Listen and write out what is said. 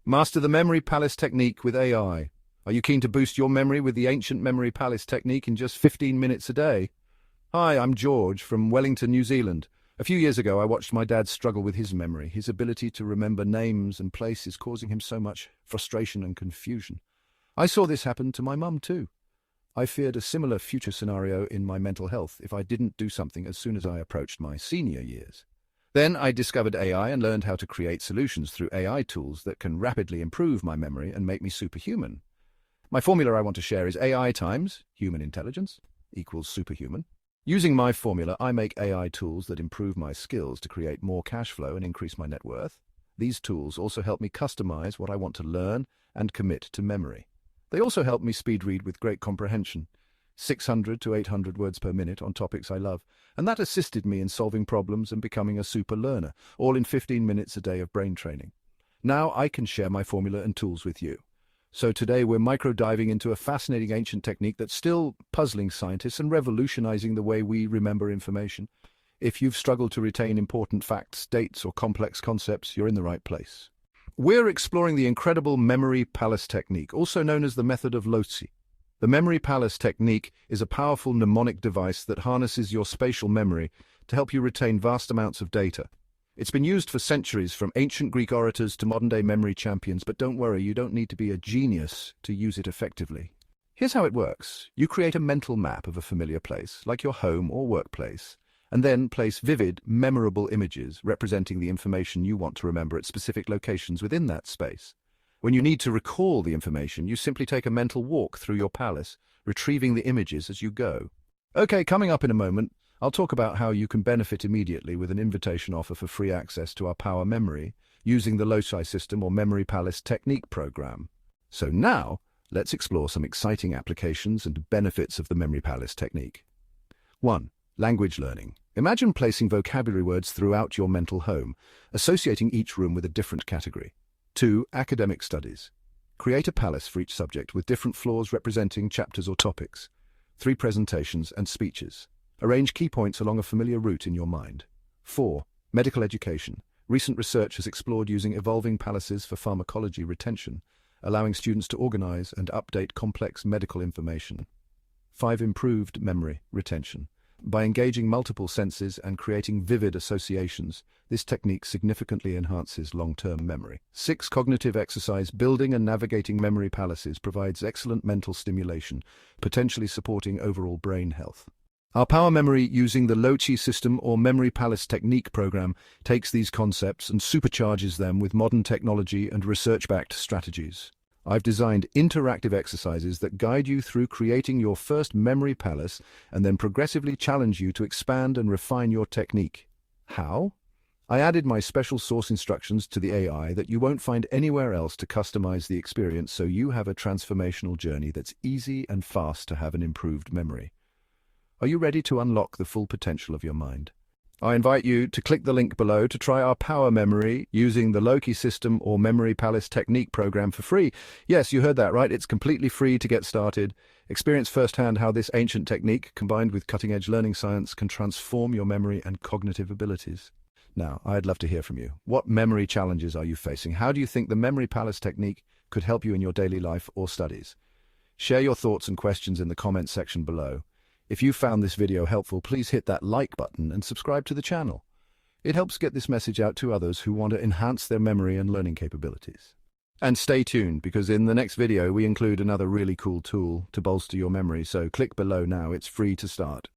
Master the Memory Palace technique with AI. Are you keen to boost your memory with the ancient Memory Palace technique in just 15 minutes a day? Hi, I'm George from Wellington, New Zealand. A few years ago, I watched my dad struggle with his memory, his ability to remember names and places causing him so much frustration and confusion. I saw this happen to my mum too. I feared a similar future scenario in my mental health if I didn't do something as soon as I approached my senior years. Then I discovered AI and learned how to create solutions through AI tools that can rapidly improve my memory and make me superhuman. My formula I want to share is AI times human intelligence equals superhuman. Using my formula, I make AI tools that improve my skills to create more cash flow and increase my net worth. These tools also help me customize what I want to learn and commit to memory. They also help me speed read with great comprehension, 600 to 800 words per minute on topics I love, and that assisted me in solving problems and becoming a super learner, all in 15 minutes a day of brain training. Now I can share my formula and tools with you. So today we're micro-diving into a fascinating ancient technique that's still puzzling scientists and revolutionizing the way we remember information. If you've struggled to retain important facts, dates, or complex concepts, you're in the right place. We're exploring the incredible Memory Palace technique, also known as the method of Lotse. The Memory Palace technique is a powerful mnemonic device that harnesses your spatial memory to help you retain vast amounts of data. It's been used for centuries, from ancient Greek orators to modern-day memory champions, but don't worry, you don't need to be a genius to use it effectively. Here's how it works. You create a mental map of a familiar place, like your home or workplace, and then place vivid, memorable images representing the information you want to remember at specific locations within that space. When you need to recall the information, you simply take a mental walk through your palace, retrieving the images as you go. Okay, coming up in a moment, I'll talk about how you can benefit immediately with an invitation offer for free access to our Power Memory using the Lotse system or Memory Palace technique program. So now, let's explore some exciting applications and benefits of the Memory Palace technique. 1. Language learning. Imagine placing vocabulary words throughout your mental home, associating each room with a different category. 2. Academic studies. Create a palace for each subject with different floors representing chapters or topics. 3. Presentations and speeches. Arrange key points along a familiar route in your mind. 4. Medical education. Recent research has explored using evolving palaces for pharmacology retention, allowing students to organize and update complex medical information. 5. Improved memory retention. By engaging multiple senses and creating vivid associations, this technique significantly enhances long-term memory. 6. Cognitive exercise. Building and navigating memory palaces provides excellent mental stimulation, potentially supporting overall brain health. Our Power Memory using the Lotse system or Memory Palace technique program takes these concepts and supercharges them with modern technology and research-backed strategies. I've designed interactive exercises that guide you through creating your first memory palace and then progressively challenge you to expand and refine your technique. How? I added my special source instructions to the AI that you won't find anywhere else to customize the experience, so you have a transformational journey that's easy and fast to have an improved memory. Are you ready to unlock the full potential of your mind? I invite you to click the link below to try our Power Memory using the Lotse system or Memory Palace technique program for free. Yes, you heard that right. It's completely free to get started. Experience firsthand how this ancient technique, combined with cutting-edge learning science, can transform your memory and cognitive abilities. Now, I'd love to hear from you. What memory challenges are you facing? How do you think the Memory Palace technique could help you in your daily life or studies? Share your thoughts and questions in the comments section below. If you found this video helpful, please hit that like button and subscribe to the channel. It helps get this message out to others who want to enhance their memory and learning capabilities. And stay tuned, because in the next video we include another really cool tool to bolster your memory, so click below now, it's free to start.